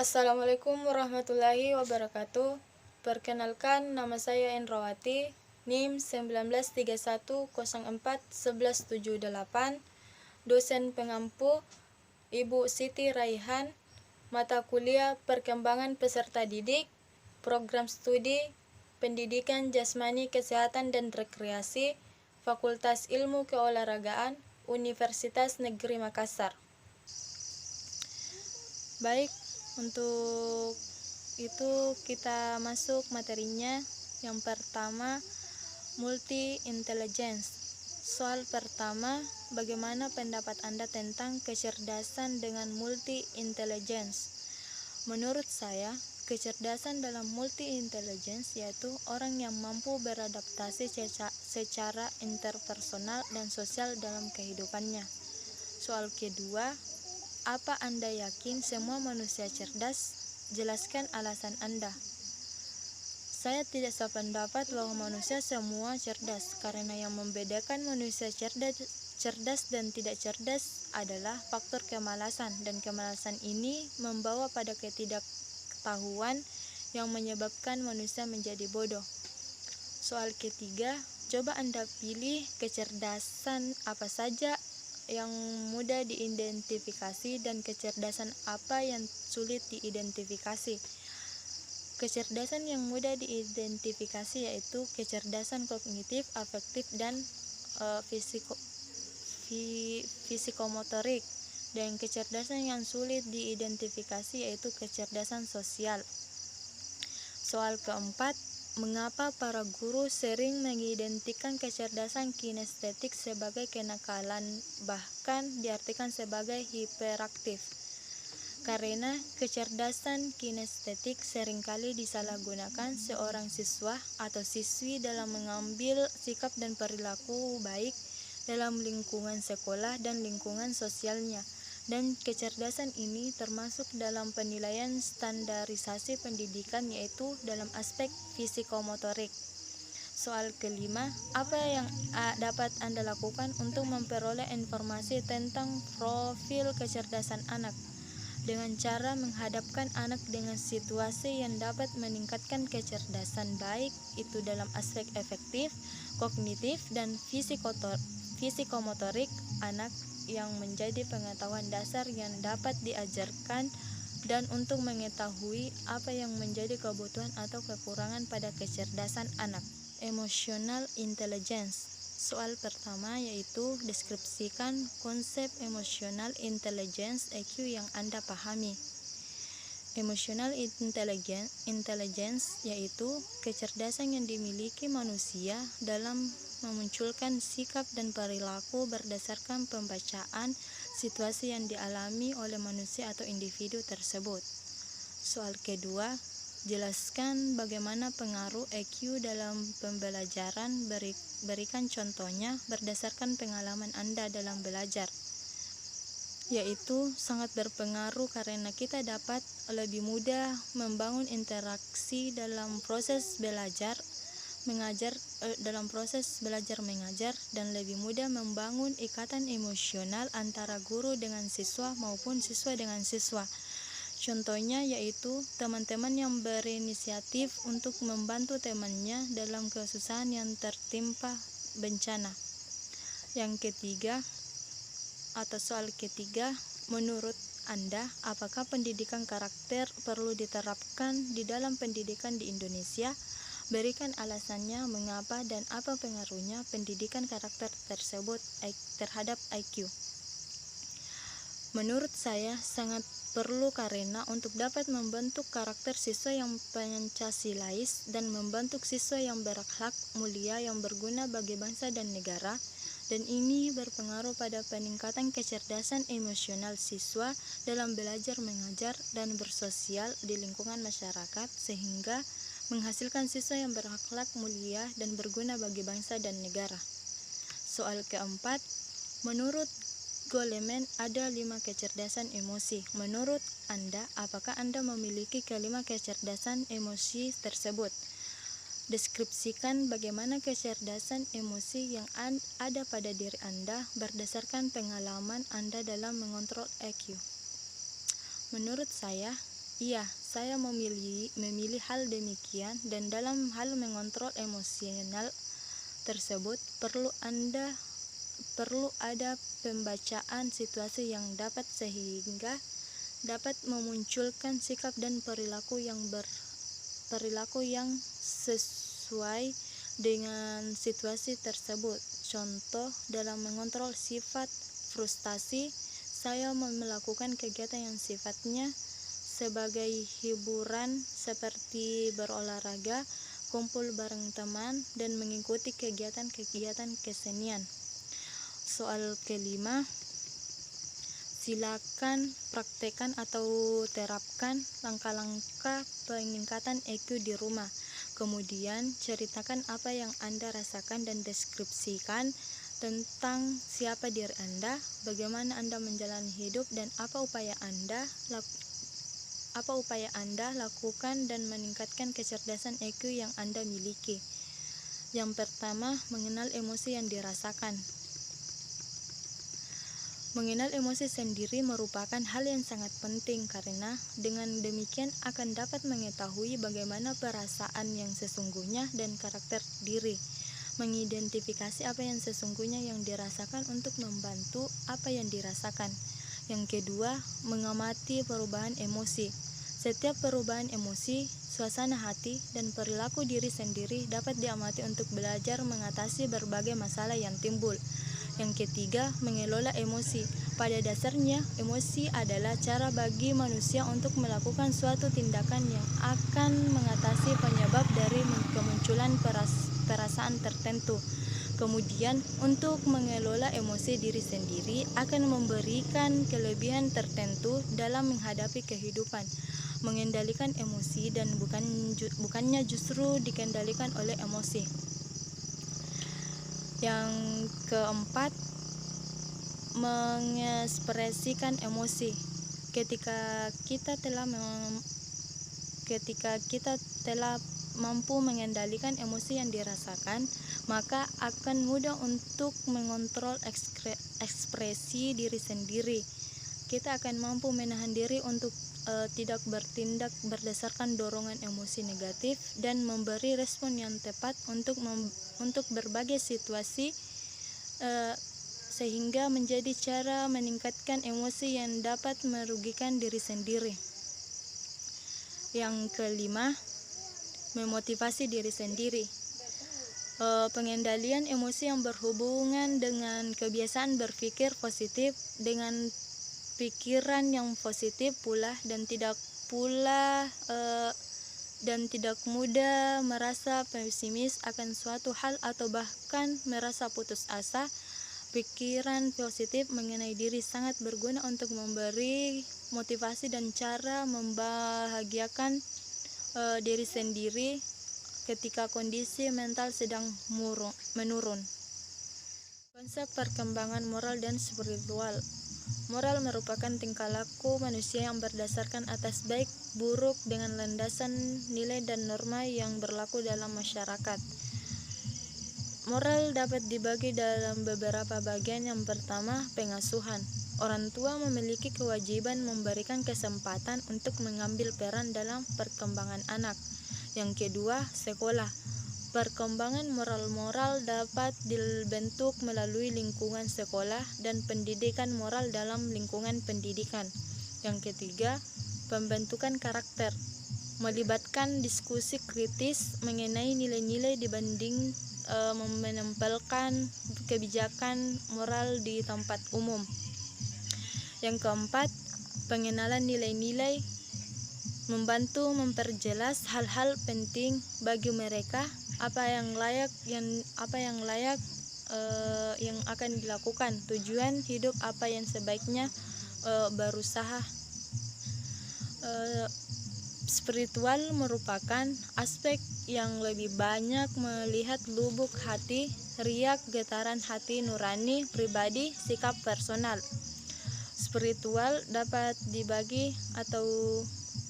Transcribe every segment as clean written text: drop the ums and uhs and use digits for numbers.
Assalamualaikum warahmatullahi wabarakatuh. Perkenalkan, nama saya Endrawati, NIM 1931041178, dosen pengampu Ibu Siti Raihan, mata kuliah Perkembangan Peserta Didik, program studi Pendidikan Jasmani Kesehatan dan Rekreasi, Fakultas Ilmu Keolahragaan, Universitas Negeri Makassar. Baik, untuk itu kita masuk materinya. Yang pertama, multi intelligence. Soal pertama, bagaimana pendapat Anda tentang kecerdasan dengan multi intelligence? Menurut saya, kecerdasan dalam multi intelligence yaitu orang yang mampu beradaptasi secara interpersonal dan sosial dalam kehidupannya. Soal kedua, apa Anda yakin semua manusia cerdas? Jelaskan alasan Anda. Saya tidak sependapat bahwa manusia semua cerdas, karena yang membedakan manusia cerdas dan tidak cerdas adalah faktor kemalasan, dan kemalasan ini membawa pada ketidaktahuan yang menyebabkan manusia menjadi bodoh. Soal ketiga, coba Anda pilih kecerdasan apa saja yang mudah diidentifikasi dan kecerdasan apa yang sulit diidentifikasi. Kecerdasan yang mudah diidentifikasi yaitu kecerdasan kognitif, afektif, dan fisikomotorik, dan kecerdasan yang sulit diidentifikasi yaitu kecerdasan sosial. Soal keempat, mengapa para guru sering mengidentikan kecerdasan kinestetik sebagai kenakalan, bahkan diartikan sebagai hiperaktif? Karena kecerdasan kinestetik seringkali disalahgunakan seorang siswa atau siswi dalam mengambil sikap dan perilaku baik dalam lingkungan sekolah dan lingkungan sosialnya. Dan kecerdasan ini termasuk dalam penilaian standarisasi pendidikan, yaitu dalam aspek fisikomotorik. Soal kelima, apa yang dapat Anda lakukan untuk memperoleh informasi tentang profil kecerdasan anak? Dengan cara menghadapkan anak dengan situasi yang dapat meningkatkan kecerdasan, baik itu dalam aspek efektif, kognitif, dan fisikomotorik anak, yang menjadi pengetahuan dasar yang dapat diajarkan, dan untuk mengetahui apa yang menjadi kebutuhan atau kekurangan pada kecerdasan anak. Emotional intelligence. Soal pertama yaitu deskripsikan konsep emotional intelligence (EQ) yang Anda pahami. Emotional intelligence yaitu kecerdasan yang dimiliki manusia dalam memunculkan sikap dan perilaku berdasarkan pembacaan situasi yang dialami oleh manusia atau individu tersebut. Soal kedua, jelaskan bagaimana pengaruh EQ dalam pembelajaran. Berikan contohnya berdasarkan pengalaman Anda dalam belajar. Yaitu sangat berpengaruh karena kita dapat lebih mudah membangun interaksi dalam proses belajar mengajar, dan lebih mudah membangun ikatan emosional antara guru dengan siswa maupun siswa dengan siswa. Contohnya yaitu teman-teman yang berinisiatif untuk membantu temannya dalam kesusahan yang tertimpa bencana. Yang ketiga, atau soal ketiga, menurut Anda, apakah pendidikan karakter perlu diterapkan di dalam pendidikan di Indonesia? Berikan alasannya mengapa dan apa pengaruhnya pendidikan karakter tersebut terhadap IQ. Menurut saya sangat perlu, karena untuk dapat membentuk karakter siswa yang Pancasilais dan membentuk siswa yang berakhlak mulia yang berguna bagi bangsa dan negara, dan ini berpengaruh pada peningkatan kecerdasan emosional siswa dalam belajar mengajar dan bersosial di lingkungan masyarakat, sehingga menghasilkan siswa yang berakhlak mulia dan berguna bagi bangsa dan negara. Soal keempat, menurut Goleman ada 5 kecerdasan emosi. Menurut Anda, apakah Anda memiliki kelima kecerdasan emosi tersebut? Deskripsikan bagaimana kecerdasan emosi yang ada pada diri Anda berdasarkan pengalaman Anda dalam mengontrol EQ. Menurut saya, Iya, saya memilih hal demikian, dan dalam hal mengontrol emosional tersebut perlu ada pembacaan situasi yang dapat sehingga dapat memunculkan sikap dan perilaku yang sesuai dengan situasi tersebut. Contoh, dalam mengontrol sifat frustasi, saya melakukan kegiatan yang sifatnya sebagai hiburan seperti berolahraga, kumpul bareng teman, dan mengikuti kegiatan-kegiatan kesenian. Soal kelima, silakan praktekkan atau terapkan langkah-langkah peningkatan EQ di rumah. Kemudian ceritakan apa yang Anda rasakan dan deskripsikan tentang siapa diri Anda, bagaimana Anda menjalani hidup, dan apa upaya Anda lakukan dan meningkatkan kecerdasan EQ yang Anda miliki. Yang pertama, mengenal emosi yang dirasakan. Mengenal emosi sendiri merupakan hal yang sangat penting karena dengan demikian akan dapat mengetahui bagaimana perasaan yang sesungguhnya dan karakter diri. Mengidentifikasi apa yang sesungguhnya yang dirasakan untuk membantu apa yang dirasakan. Yang kedua, mengamati perubahan emosi. Setiap perubahan emosi, suasana hati, dan perilaku diri sendiri dapat diamati untuk belajar mengatasi berbagai masalah yang timbul. Yang ketiga, mengelola emosi. Pada dasarnya, emosi adalah cara bagi manusia untuk melakukan suatu tindakan yang akan mengatasi penyebab dari kemunculan perasaan tertentu. Kemudian, untuk mengelola emosi diri sendiri akan memberikan kelebihan tertentu dalam menghadapi kehidupan. Mengendalikan emosi dan bukannya justru dikendalikan oleh emosi. Yang keempat, mengekspresikan emosi. Ketika kita telah mampu mengendalikan emosi yang dirasakan, maka akan mudah untuk mengontrol ekspresi diri sendiri. Kita akan mampu menahan diri untuk tidak bertindak berdasarkan dorongan emosi negatif dan memberi respon yang tepat untuk berbagai situasi, sehingga menjadi cara meningkatkan emosi yang dapat merugikan diri sendiri. Yang kelima, memotivasi diri sendiri. Pengendalian emosi yang berhubungan dengan kebiasaan berpikir positif, dengan pikiran yang positif pula, dan tidak mudah merasa pesimis akan suatu hal atau bahkan merasa putus asa. Pikiran positif mengenai diri sangat berguna untuk memberi motivasi dan cara membahagiakan diri sendiri ketika kondisi mental sedang menurun. Konsep perkembangan moral dan spiritual. Moral merupakan tingkah laku manusia yang berdasarkan atas baik buruk dengan landasan nilai dan norma yang berlaku dalam masyarakat. Moral dapat dibagi dalam beberapa bagian. Yang pertama, pengasuhan. Orang tua memiliki kewajiban memberikan kesempatan untuk mengambil peran dalam perkembangan anak. Yang kedua, sekolah. Perkembangan moral dapat dibentuk melalui lingkungan sekolah dan pendidikan moral dalam lingkungan pendidikan. Yang ketiga, pembentukan karakter. Melibatkan diskusi kritis mengenai nilai-nilai dibanding menempelkan kebijakan moral di tempat umum. Yang keempat, pengenalan nilai-nilai. Membantu memperjelas hal-hal penting bagi mereka, apa yang akan dilakukan, tujuan hidup apa yang sebaiknya berusaha. Spiritual merupakan aspek yang lebih banyak melihat lubuk hati, riak, getaran hati nurani, pribadi, sikap personal. Spiritual dapat dibagi atau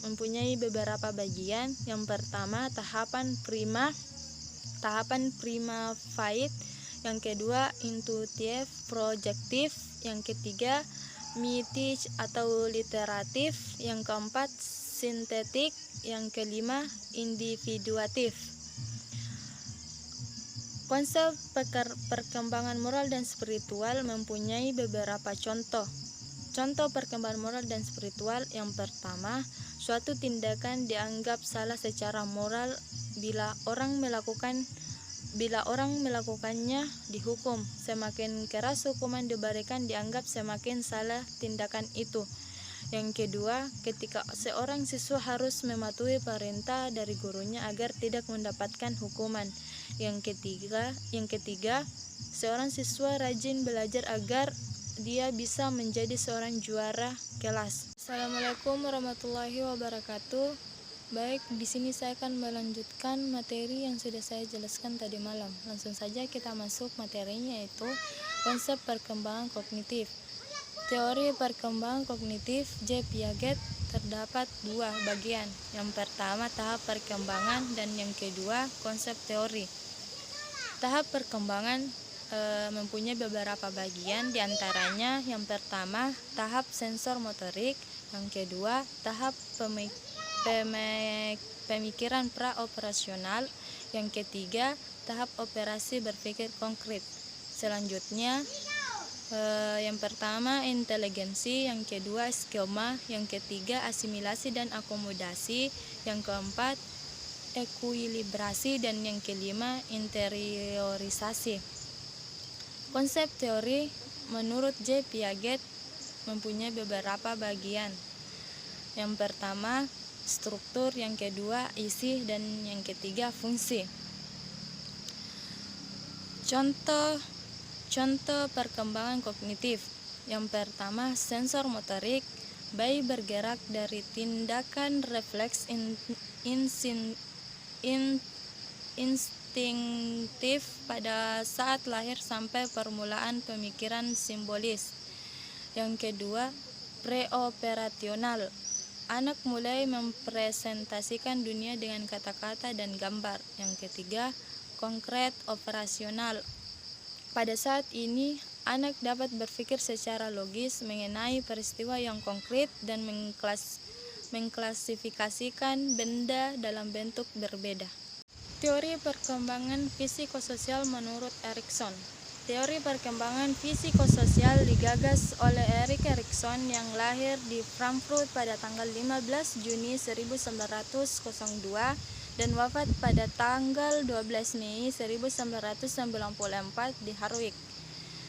mempunyai beberapa bagian. Yang pertama, tahapan faith. Yang kedua, intuitif, projektif. Yang ketiga, mitic atau literatif, yang keempat sintetik, yang kelima individuatif. Konsep perkembangan moral dan spiritual mempunyai beberapa contoh. Contoh perkembangan moral dan spiritual yang pertama, suatu tindakan dianggap salah secara moral bila orang melakukannya dihukum. Semakin keras hukuman diberikan dianggap semakin salah tindakan itu. Yang kedua, ketika seorang siswa harus mematuhi perintah dari gurunya agar tidak mendapatkan hukuman. Yang ketiga, seorang siswa rajin belajar agar dia bisa menjadi seorang juara kelas. Assalamualaikum warahmatullahi wabarakatuh. Baik, di sini saya akan melanjutkan materi yang sudah saya jelaskan tadi malam. Langsung saja kita masuk materinya, yaitu konsep perkembangan kognitif. Teori perkembangan kognitif J. Piaget terdapat dua bagian. Yang pertama tahap perkembangan dan yang kedua konsep teori. Tahap perkembangan mempunyai beberapa bagian, diantaranya yang pertama tahap sensor motorik, yang kedua tahap pemikiran praoperasional, yang ketiga tahap operasi berpikir konkret. Selanjutnya yang pertama inteligensi, yang kedua skema, yang ketiga asimilasi dan akomodasi, yang keempat ekuilibrasi, dan yang kelima interiorisasi. Konsep teori menurut J. Piaget mempunyai beberapa bagian. Yang pertama struktur, yang kedua isi, dan yang ketiga fungsi. Contoh perkembangan kognitif. Yang pertama sensor motorik. Bayi bergerak dari tindakan refleks instinktif pada saat lahir sampai permulaan pemikiran simbolis. Yang kedua, preoperasional. Anak mulai mempresentasikan dunia dengan kata-kata dan gambar. Yang ketiga, konkret operasional. Pada saat ini, anak dapat berpikir secara logis mengenai peristiwa yang konkret dan mengklasifikasikan benda dalam bentuk berbeda. Teori perkembangan psikososial menurut Erikson. Teori perkembangan psikososial digagas oleh Erik Erikson yang lahir di Frankfurt pada tanggal 15 Juni 1902 dan wafat pada tanggal 12 Mei 1994 di Harwich.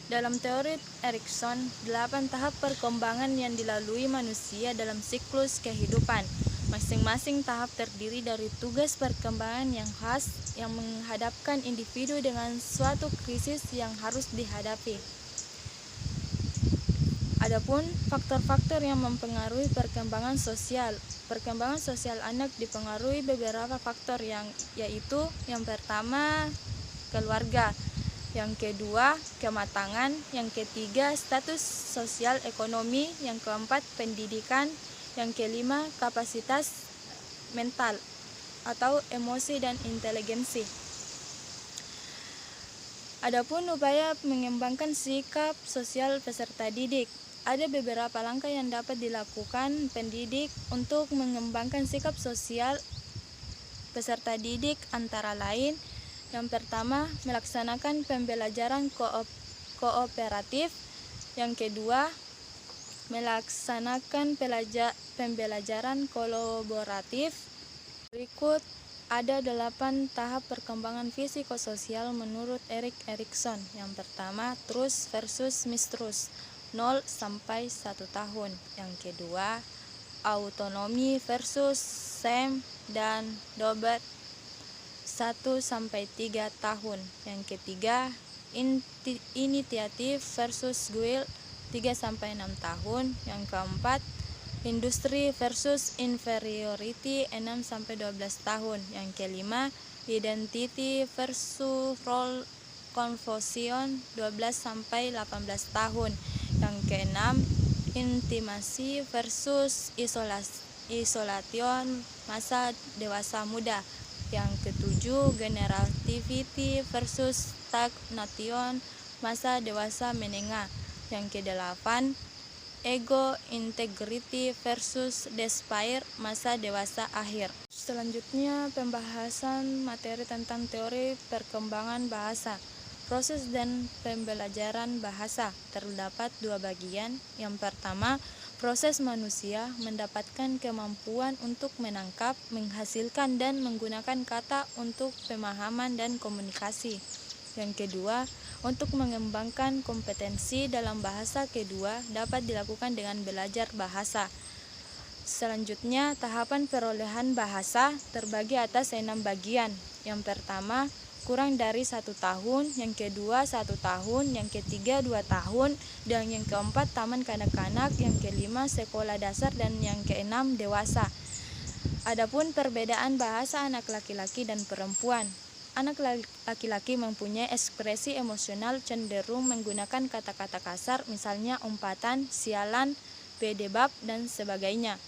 Dalam teori Erikson, 8 tahap perkembangan yang dilalui manusia dalam siklus kehidupan. Masing-masing tahap terdiri dari tugas perkembangan yang khas yang menghadapkan individu dengan suatu krisis yang harus dihadapi. Adapun faktor-faktor yang mempengaruhi perkembangan sosial. Perkembangan sosial anak dipengaruhi beberapa faktor yaitu yang pertama keluarga, yang kedua kematangan, yang ketiga status sosial ekonomi, yang keempat pendidikan, yang kelima kapasitas mental atau emosi dan inteligensi. Adapun upaya mengembangkan sikap sosial peserta didik. Ada beberapa langkah yang dapat dilakukan pendidik untuk mengembangkan sikap sosial peserta didik, antara lain yang pertama melaksanakan pembelajaran kooperatif, yang kedua melaksanakan pembelajaran kolaboratif. Berikut ada 8 tahap perkembangan psikososial menurut Erik Erikson. Yang pertama, trust versus mistrust, 0 sampai 1 tahun. Yang kedua, autonomi versus shame dan doublet, 1 sampai 3 tahun. Yang ketiga, initiative versus guilt, 3 sampai 6 tahun. Yang keempat, industri versus inferiority, 6 sampai 12 tahun. Yang kelima, identity versus role confusion, 12 sampai 18 tahun. Yang keenam, intimasi versus isolation, masa dewasa muda. Yang ketujuh, generativity versus stagnation, masa dewasa menengah. Yang kedelapan, ego integrity versus despair masa dewasa akhir. Selanjutnya, pembahasan materi tentang teori perkembangan bahasa. Proses dan pembelajaran bahasa terdapat dua bagian. Yang pertama, proses manusia mendapatkan kemampuan untuk menangkap, menghasilkan, dan menggunakan kata untuk pemahaman dan komunikasi. Yang kedua, untuk mengembangkan kompetensi dalam bahasa kedua dapat dilakukan dengan belajar bahasa. Selanjutnya, tahapan perolehan bahasa terbagi atas 6 bagian. Yang pertama, kurang dari 1 tahun, yang kedua 1 tahun, yang ketiga 2 tahun, dan yang keempat taman kanak-kanak, yang kelima sekolah dasar, dan yang keenam dewasa. Adapun perbedaan bahasa anak laki-laki dan perempuan. Anak laki-laki mempunyai ekspresi emosional cenderung menggunakan kata-kata kasar, misalnya umpatan, sialan, bedebab, dan sebagainya.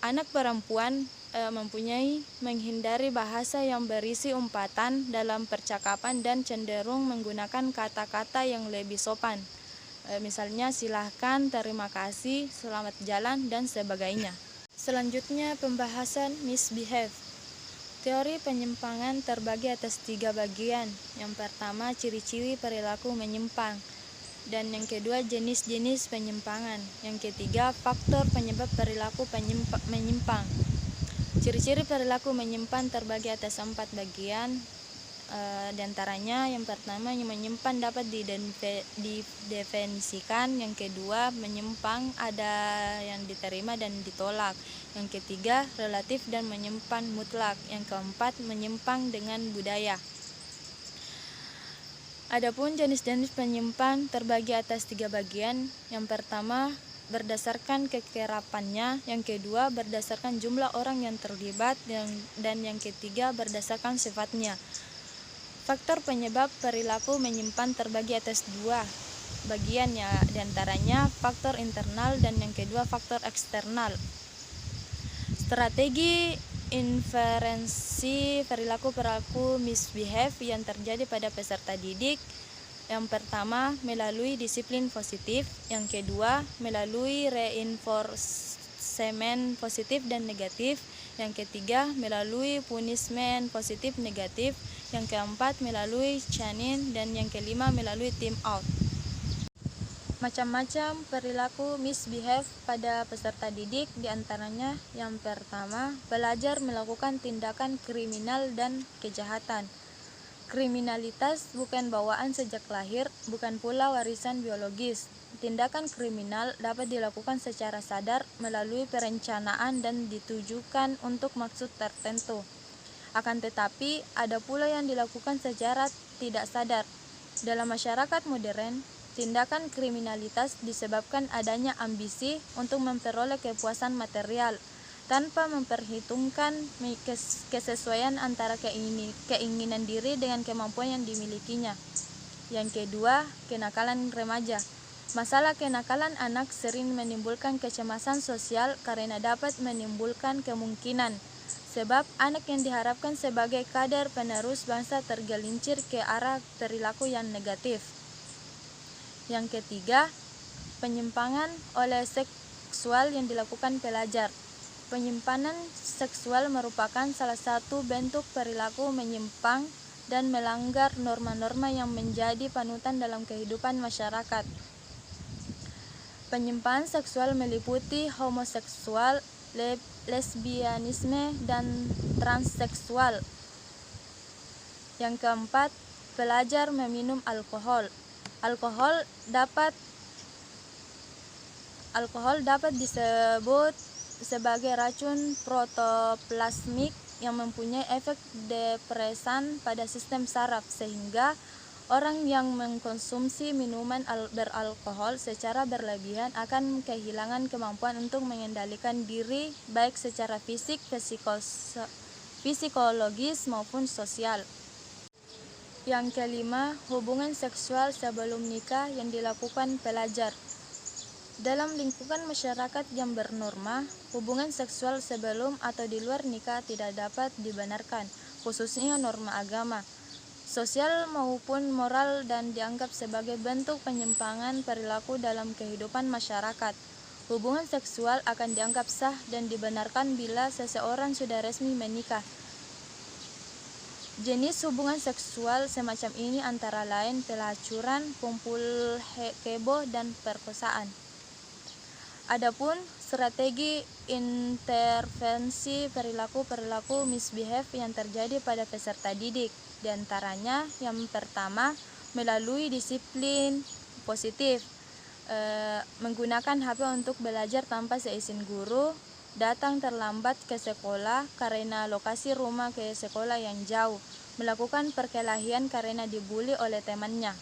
Anak perempuan mempunyai menghindari bahasa yang berisi umpatan dalam percakapan dan cenderung menggunakan kata-kata yang lebih sopan, misalnya silahkan, terima kasih, selamat jalan, dan sebagainya. Selanjutnya, pembahasan misbehave. Teori penyimpangan terbagi atas 3 bagian. Yang pertama, ciri-ciri perilaku menyimpang, dan yang kedua, jenis-jenis penyimpangan. Yang ketiga, faktor penyebab perilaku menyimpang. Ciri-ciri perilaku menyimpang terbagi atas 4 bagian. Di antaranya, yang pertama, yang menyimpang dapat didefinisikan. Yang kedua, menyimpang ada yang diterima dan ditolak. Yang ketiga, relatif dan menyimpang mutlak. Yang keempat, menyimpang dengan budaya. Adapun jenis-jenis penyimpang terbagi atas 3 bagian. Yang pertama, berdasarkan kekerapannya, yang kedua berdasarkan jumlah orang yang terlibat, dan yang ketiga berdasarkan sifatnya. Faktor penyebab perilaku menyimpang terbagi atas 2 bagian, ya, diantaranya faktor internal dan yang kedua faktor eksternal. Strategi inferensi perilaku misbehave yang terjadi pada peserta didik. Yang pertama, melalui disiplin positif. Yang kedua, melalui reinforcement positif dan negatif. Yang ketiga, melalui punishment positif negatif. Yang keempat, melalui caning, dan yang kelima, melalui time out. Macam-macam perilaku misbehave pada peserta didik, diantaranya yang pertama, belajar melakukan tindakan kriminal dan kejahatan. Kriminalitas bukan bawaan sejak lahir, bukan pula warisan biologis. Tindakan kriminal dapat dilakukan secara sadar melalui perencanaan dan ditujukan untuk maksud tertentu. Akan tetapi, ada pula yang dilakukan secara tidak sadar. Dalam masyarakat modern, tindakan kriminalitas disebabkan adanya ambisi untuk memperoleh kepuasan material, tanpa memperhitungkan kesesuaian antara keinginan diri dengan kemampuan yang dimilikinya. Yang kedua, kenakalan remaja. Masalah kenakalan anak sering menimbulkan kecemasan sosial karena dapat menimbulkan kemungkinan sebab anak yang diharapkan sebagai kader penerus bangsa tergelincir ke arah perilaku yang negatif. Yang ketiga, penyimpangan oleh seksual yang dilakukan pelajar. Penyimpangan seksual merupakan salah satu bentuk perilaku menyimpang dan melanggar norma-norma yang menjadi panutan dalam kehidupan masyarakat. Penyimpangan seksual meliputi homoseksual, lesbianisme, dan transseksual. Yang keempat, pelajar meminum alkohol. Alkohol dapat disebut sebagai racun protoplasmik yang mempunyai efek depresan pada sistem saraf, sehingga orang yang mengkonsumsi minuman beralkohol secara berlebihan akan kehilangan kemampuan untuk mengendalikan diri baik secara fisik, psikologis maupun sosial. Yang kelima, hubungan seksual sebelum nikah yang dilakukan pelajar. Dalam lingkungan masyarakat yang bernorma, hubungan seksual sebelum atau di luar nikah tidak dapat dibenarkan, khususnya norma agama. sosial maupun moral, dan dianggap sebagai bentuk penyimpangan perilaku dalam kehidupan masyarakat. Hubungan seksual akan dianggap sah dan dibenarkan bila seseorang sudah resmi menikah. Jenis hubungan seksual semacam ini antara lain pelacuran, kumpul kebo, dan perkosaan. Adapun strategi intervensi perilaku misbehave yang terjadi pada peserta didik, di antaranya yang pertama melalui disiplin positif, menggunakan HP untuk belajar tanpa seizin guru, datang terlambat ke sekolah karena lokasi rumah ke sekolah yang jauh, melakukan perkelahian karena dibully oleh temannya.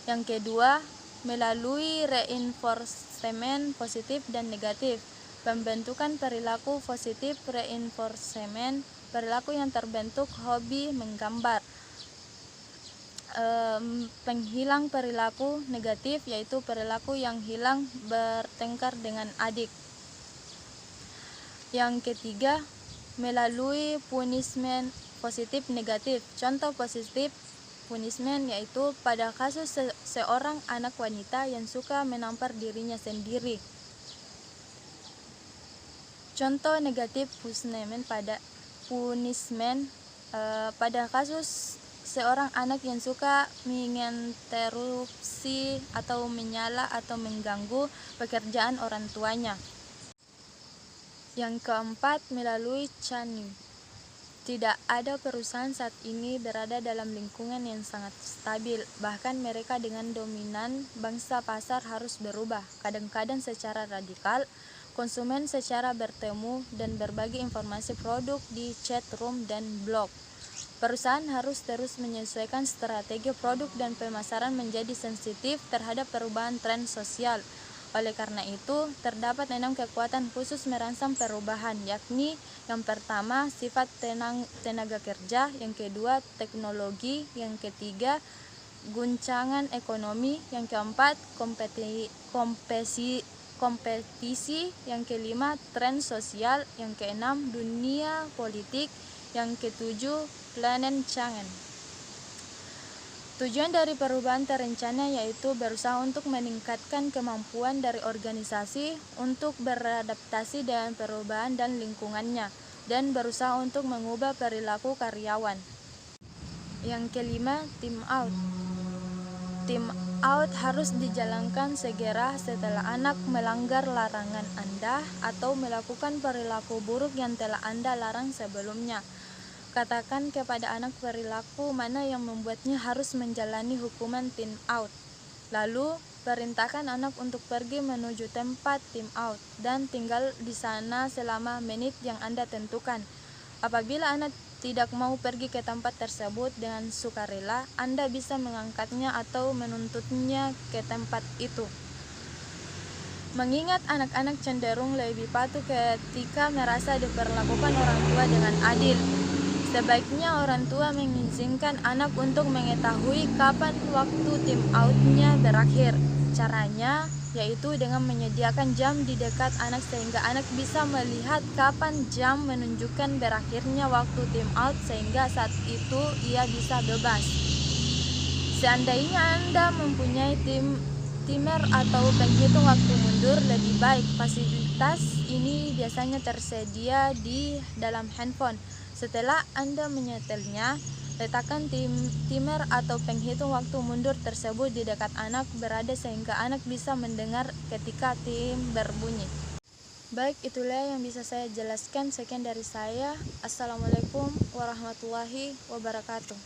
Yang kedua, melalui reinforcement positif dan negatif, pembentukan perilaku positif, reinforcement perilaku yang terbentuk hobi menggambar, penghilang perilaku negatif yaitu perilaku yang hilang bertengkar dengan adik. Yang ketiga, melalui punishment positif negatif. Contoh positif punishment yaitu pada kasus seorang anak wanita yang suka menampar dirinya sendiri. Contoh negatif punishment pada kasus seorang anak yang suka menginterupsi atau menyela atau mengganggu pekerjaan orang tuanya. Yang keempat, melalui churning. Tidak ada perusahaan saat ini berada dalam lingkungan yang sangat stabil. Bahkan mereka dengan dominan bangsa pasar harus berubah, kadang-kadang secara radikal. Konsumen secara bertemu dan berbagi informasi produk di chat room dan blog. Perusahaan harus terus menyesuaikan strategi produk dan pemasaran menjadi sensitif terhadap perubahan tren sosial. Oleh karena itu, terdapat 6 kekuatan khusus merangsang perubahan, yakni yang pertama, sifat tenaga kerja, yang kedua, teknologi, yang ketiga, guncangan ekonomi, yang keempat, kompetisi, yang kelima, tren sosial, yang keenam, dunia politik, yang ketujuh, planet change. Tujuan dari perubahan terencana yaitu berusaha untuk meningkatkan kemampuan dari organisasi untuk beradaptasi dengan perubahan dan lingkungannya, dan berusaha untuk mengubah perilaku karyawan. Yang kelima, team out. Team out harus dijalankan segera setelah anak melanggar larangan Anda atau melakukan perilaku buruk yang telah Anda larang sebelumnya. Katakan kepada anak perilaku mana yang membuatnya harus menjalani hukuman team out. Lalu, perintahkan anak untuk pergi menuju tempat team out dan tinggal di sana selama menit yang Anda tentukan. Apabila anak tidak mau pergi ke tempat tersebut dengan sukarela, Anda bisa mengangkatnya atau menuntutnya ke tempat itu. Mengingat anak-anak cenderung lebih patuh ketika merasa diperlakukan orang tua dengan adil. Sebaiknya orang tua mengizinkan anak untuk mengetahui kapan waktu team out-nya berakhir. Caranya yaitu dengan menyediakan jam di dekat anak sehingga anak bisa melihat kapan jam menunjukkan berakhirnya waktu team out sehingga saat itu ia bisa bebas. Seandainya Anda mempunyai timer atau penghitung waktu mundur, lebih baik. Fasilitas ini biasanya tersedia di dalam handphone. Setelah Anda menyetelnya, letakkan timer atau penghitung waktu mundur tersebut di dekat anak berada sehingga anak bisa mendengar ketika tim berbunyi. Baik, itulah yang bisa saya jelaskan. Sekian dari saya. Assalamualaikum warahmatullahi wabarakatuh.